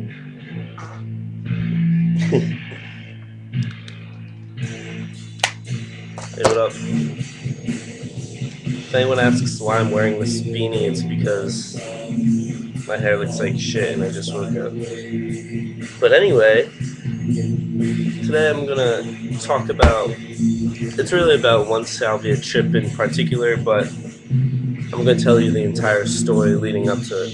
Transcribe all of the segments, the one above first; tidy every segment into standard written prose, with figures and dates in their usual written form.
Hey, what up? If anyone asks why I'm wearing this beanie, it's because my hair looks like shit and I just woke up. But anyway, today I'm gonna talk about. It's really about one Salvia trip in particular, but I'm gonna tell you the entire story leading up to it.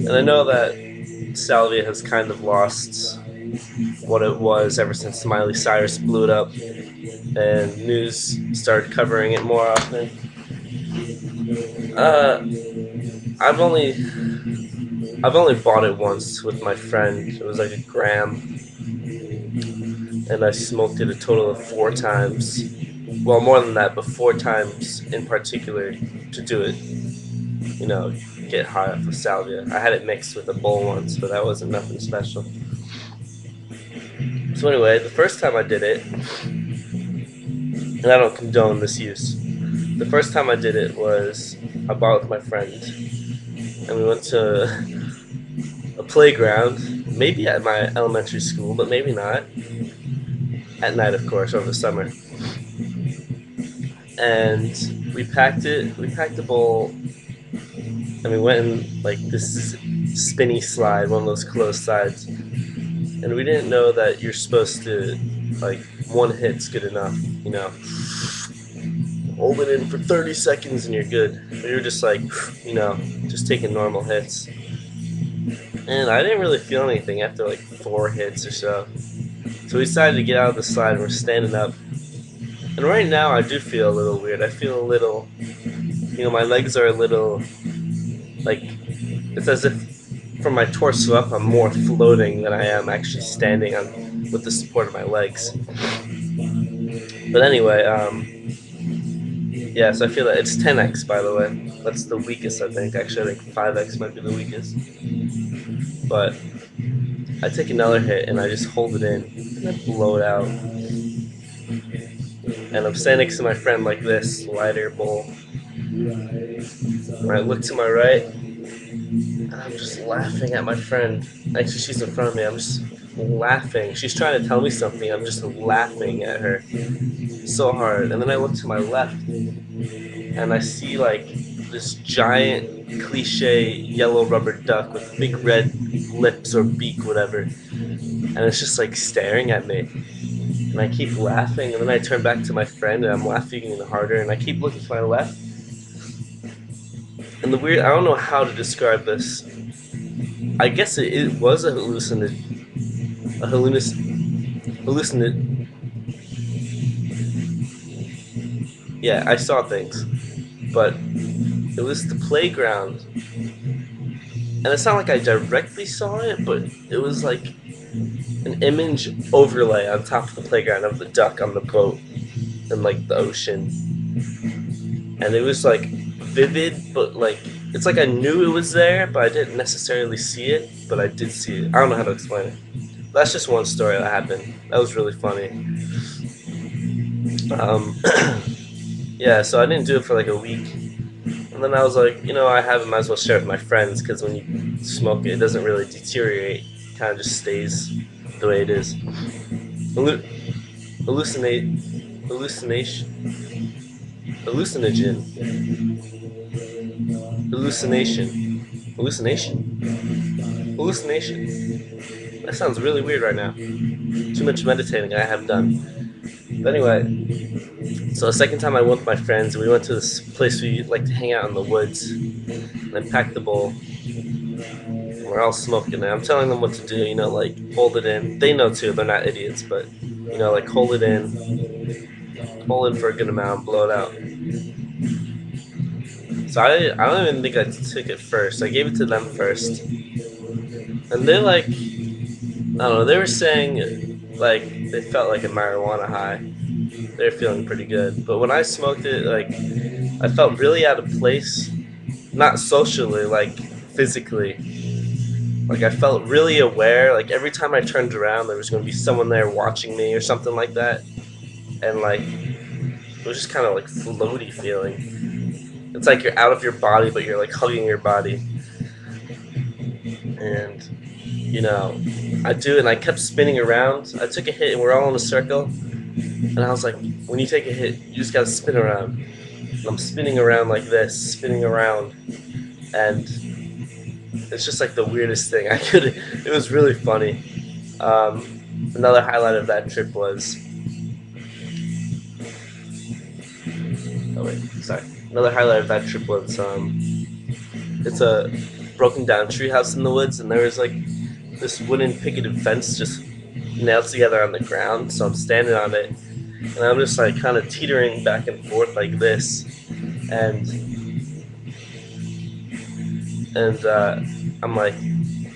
And I know that Salvia has kind of lost what it was ever since Miley Cyrus blew it up and news started covering it more often. Uh, I've only I've only bought it once with my friend. It was like a gram, and I smoked it a total of 4 times. Well, more than that, but 4 times in particular to do it. You know, get high off of salvia. I had it mixed with a bowl once, but that wasn't nothing special. So anyway, the first time I did it, and I don't condone this use. The first time I did it was I bought it with my friend, and we went to a playground, maybe at my elementary school, but maybe not. At night, of course, over the summer. And we packed it. We packed the bowl, and we went in like this spinny slide, one of those closed slides. And we didn't know that you're supposed to, like, one hit's good enough. You know, hold it in for 30 seconds and you're good. We were just like, just taking normal hits. And I didn't really feel anything after like 4 hits or so. So we decided to get out of the slide and we're standing up. And right now I do feel a little weird. I feel a little, my legs are a little, like, it's as if from my torso up I'm more floating than I am actually standing on with the support of my legs. But anyway, yeah, so I feel that it's 10x, by the way. That's the weakest, I think. Actually, I think 5x might be the weakest. But I take another hit and I just hold it in and I blow it out. And I'm standing next to my friend like this, lighter bowl. And I look to my right and I'm just laughing at my friend. Actually, she's in front of me. I'm just laughing. She's trying to tell me something. I'm just laughing at her so hard. And then I look to my left and I see like this giant cliche yellow rubber duck with big red lips or beak, whatever. And it's just like staring at me. And I keep laughing, and then I turn back to my friend, and I'm laughing even harder, and I keep looking to my left. And I don't know how to describe this. I guess it was a hallucinate. Yeah, I saw things, but it was the playground. And it's not like I directly saw it, but it was like an image overlay on top of the playground of the duck on the boat in like the ocean. And it was like vivid, but like it's like I knew it was there, but I didn't necessarily see it, but I did see it. I don't know how to explain it. That's just one story that happened. That was really funny. Yeah, so I didn't do it for like a week. And then I was like, I might as well share it with my friends, because when you smoke it, it doesn't really deteriorate. It kind of just stays the way it is. Hallucination, hallucinogen, hallucination. That sounds really weird right now. Too much meditating I have done. But anyway, so the second time I went with my friends, we went to this place we like to hang out in the woods, and I packed the bowl. We're all smoking it. I'm telling them what to do, like hold it in. They know too, they're not idiots, but like hold it in for a good amount, blow it out. So I don't even think I took it first. I gave it to them first, and they're like, I don't know. They were saying like they felt like a marijuana high. They're feeling pretty good, but when I smoked it, like I felt really out of place. Not socially, like physically. Like I felt really aware. Like every time I turned around, there was going to be someone there watching me or something like that, and like it was just kind of like floaty feeling. It's like you're out of your body, but you're like hugging your body. and I do, and I kept spinning around. I took a hit, and we're all in a circle, and I was like, when you take a hit, you just gotta spin around. And I'm spinning around like this, spinning around, and it's just like the weirdest thing. I could. It was really funny. Another highlight of that trip was. Oh wait, sorry. Another highlight of that trip was it's a broken down treehouse in the woods, and there was like this wooden picketed fence just nailed together on the ground. So I'm standing on it, and I'm just like kind of teetering back and forth like this, and I'm like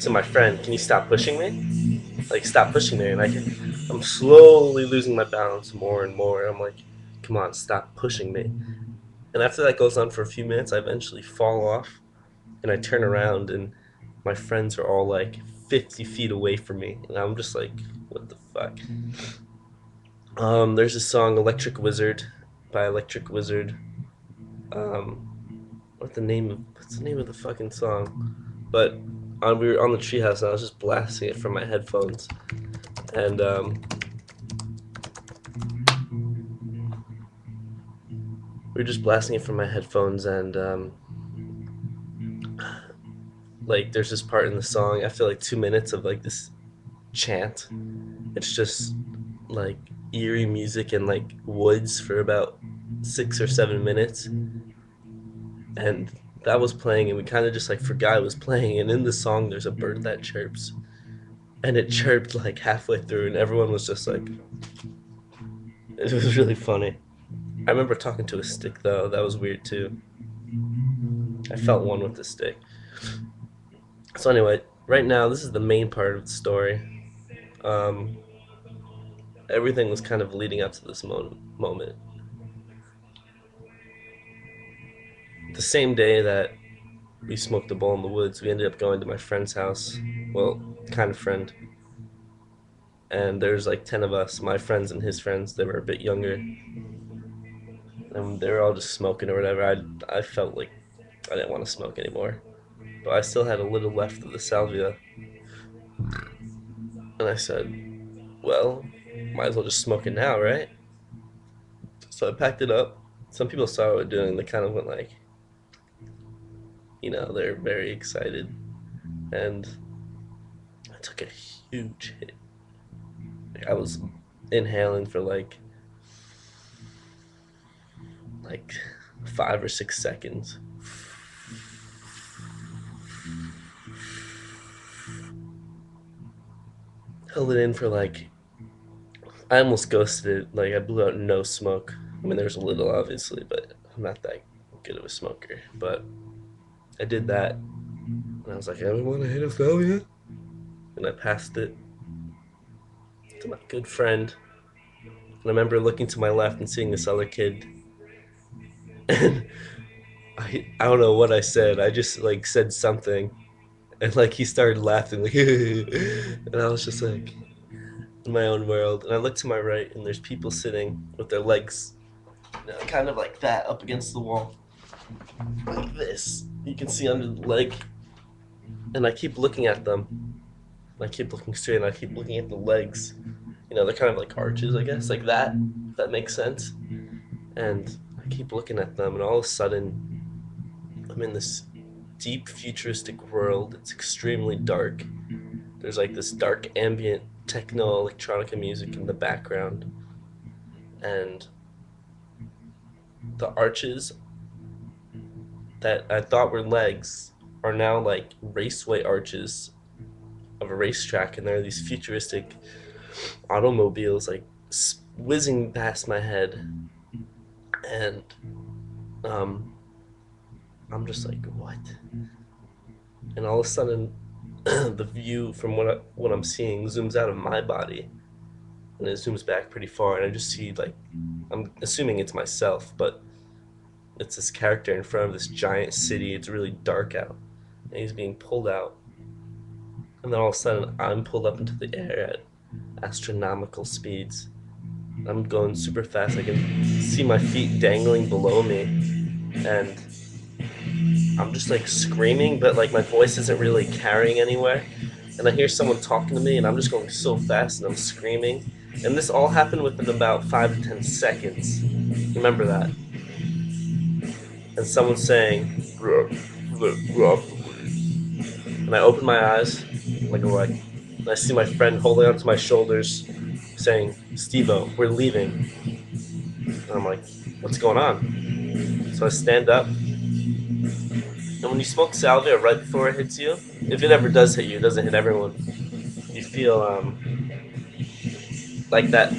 to my friend, "Can you stop pushing me? Like stop pushing me!" And I'm slowly losing my balance more and more. I'm like, "Come on, stop pushing me!" And after that goes on for a few minutes, I eventually fall off, and I turn around, and my friends are all like 50 feet away from me, and I'm just like, "What the fuck?" There's a song "Electric Wizard" by Electric Wizard. What's the name of the fucking song? But we were on the treehouse, and I was just blasting it from my headphones, and we were just blasting it from my headphones, and like there's this part in the song. I feel like 2 minutes of like this chant. It's just like eerie music and like woods for about 6 or 7 minutes, and that was playing, and we kind of just like forgot it was playing. And in the song, there's a bird that chirps, and it chirped like halfway through, and everyone was just like, it was really funny. I remember talking to a stick though. That was weird too. I felt one with the stick. So anyway, right now this is the main part of the story. Um, Everything was kind of leading up to this moment. The same day that we smoked a bowl in the woods, we ended up going to my friend's house. Well, kind of friend. And there's like 10 of us, my friends and his friends. They were a bit younger, and they were all just smoking or whatever. I felt like I didn't want to smoke anymore, but I still had a little left of the salvia, and I said, "Well, might as well just smoke it now, right?" So I packed it up. Some people saw what we were doing. They kind of went like, they're very excited, and I took a huge hit. I was inhaling for like 5 or 6 seconds. Held it in for like, I almost ghosted it. Like I blew out no smoke. I mean, there's a little obviously, but I'm not that good of a smoker. But I did that, and I was like, "Anyone want to hit a Salvia?" And I passed it to my good friend. And I remember looking to my left and seeing this other kid, and I don't know what I said. I just like said something, and like he started laughing, like, and I was just like in my own world. And I looked to my right, and there's people sitting with their legs, kind of like that, up against the wall, like this. You can see under the leg, and I keep looking at them. I keep looking straight, and I keep looking at the legs. They're kind of like arches, I guess, like that. If that makes sense. And I keep looking at them, and all of a sudden, I'm in this deep futuristic world. It's extremely dark. There's like this dark ambient techno electronica music in the background, and the arches that I thought were legs are now like raceway arches of a racetrack, and there are these futuristic automobiles like whizzing past my head, and um, I'm just like, what? And all of a sudden, the view from what I'm seeing zooms out of my body, and it zooms back pretty far, and I just see like, I'm assuming it's myself, but it's this character in front of this giant city. It's really dark out, and he's being pulled out, and then all of a sudden I'm pulled up into the air at astronomical speeds. I'm going super fast. I can see my feet dangling below me, and I'm just like screaming, but like my voice isn't really carrying anywhere. And I hear someone talking to me, and I'm just going so fast, and I'm screaming. And this all happened within about 5 to 10 seconds. Remember that. And someone's saying, and I open my eyes, like a light. And I see my friend holding onto my shoulders, saying, "Steve-O, we're leaving." And I'm like, "What's going on?" So I stand up, and when you smoke salvia right before it hits you, if it ever does hit you, it doesn't hit everyone. You feel like that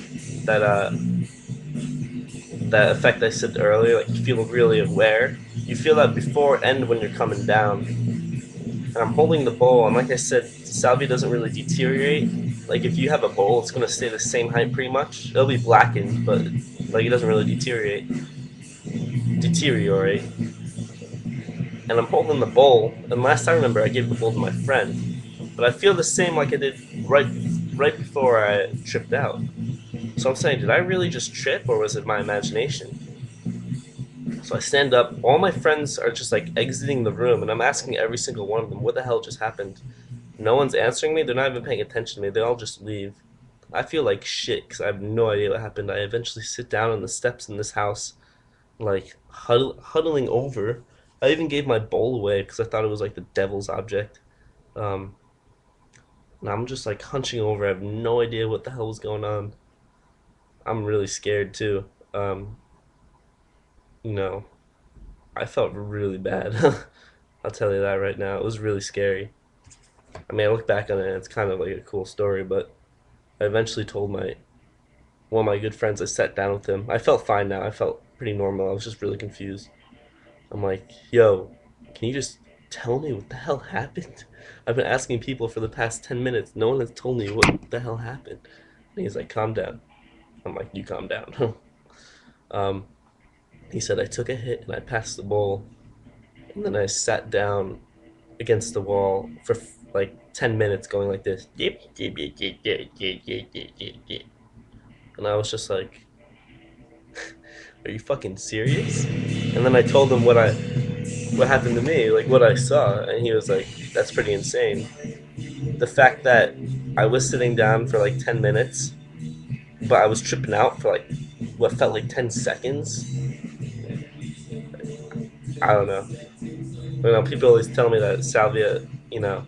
that effect I said earlier. Like you feel really aware. You feel that before and when you're coming down. And I'm holding the bowl, and like I said, salvia doesn't really deteriorate. Like if you have a bowl, it's gonna stay the same height pretty much. It'll be blackened, but like it doesn't really deteriorate. Deteriorate. And I'm holding the bowl. And last I remember, I gave the bowl to my friend. But I feel the same like I did right before I tripped out. So I'm saying, did I really just trip, or was it my imagination? So I stand up. All my friends are just like exiting the room, and I'm asking every single one of them, what the hell just happened? No one's answering me. They're not even paying attention to me. They all just leave. I feel like shit because I have no idea what happened. I eventually sit down on the steps in this house, like huddling over. I even gave my bowl away because I thought it was like the devil's object. Um, and I'm just like hunching over. I have no idea what the hell was going on. I'm really scared too. Um, you know, I felt really bad. I'll tell you that right now. It was really scary. I mean, I look back on it, and it's kind of like a cool story, but I eventually told my one of my good friends. I sat down with him. I felt fine now. I felt pretty normal. I was just really confused. I'm like, yo, can you just tell me what the hell happened? I've been asking people for the past 10 minutes. No one has told me what the hell happened. And he's like, calm down. I'm like, you calm down. um, he said, I took a hit and I passed the bowl. And then I sat down against the wall for like 10 minutes going like this. And I was just like, are you fucking serious? And then I told him what happened to me, like what I saw, and he was like, that's pretty insane. The fact that I was sitting down for like 10 minutes, but I was tripping out for like what felt like 10 seconds. I don't know. People always tell me that salvia, you know,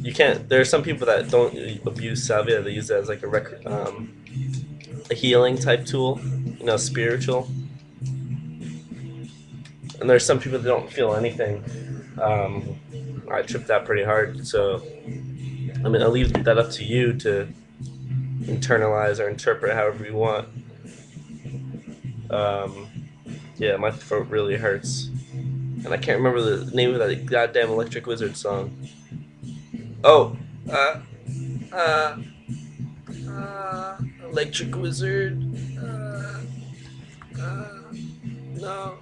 you can't. There are some people that don't abuse salvia. They use it as like a healing type tool, spiritual. And there's some people that don't feel anything. Um, I tripped out pretty hard, so I mean, I'll leave that up to you to internalize or interpret however you want. Um, yeah, my throat really hurts, and I can't remember the name of that goddamn Electric Wizard song. Oh, uh, uh, Electric Wizard. Uh, uh, no,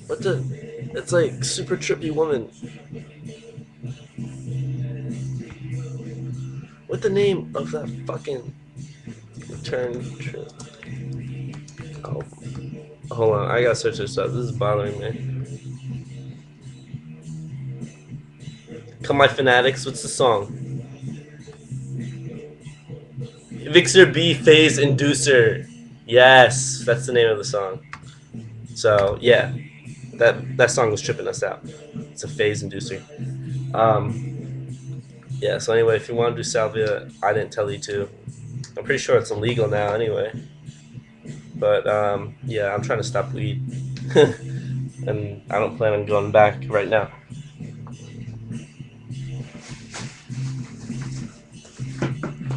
what the? It's like super trippy woman. What the name of that fucking return trip? Oh, hold on, I gotta search this up. This is bothering me. Come My Fanatics, what's the song? Vixer B Phase Inducer. Yes, that's the name of the song. So yeah, that song was tripping us out. It's a phase inducer. Um, yeah. So anyway, if you want to do salvia, I didn't tell you to. I'm pretty sure it's illegal now anyway. But yeah, I'm trying to stop weed, and I don't plan on going back right now.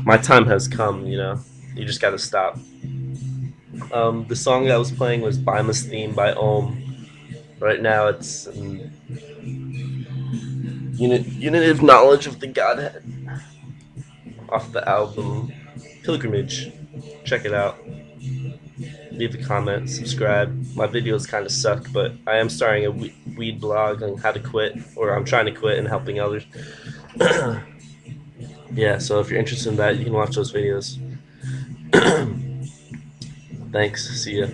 My time has come. You just got to stop. The song that I was playing was Bima's Theme by Ohm. Right now, it's Unitive Knowledge of the Godhead off the album Pilgrimage. Check it out. Leave a comment, subscribe. My videos kind of suck, but I am starting a weed blog on how to quit, or I'm trying to quit and helping others. Yeah, so if you're interested in that, you can watch those videos. Thanks. See ya.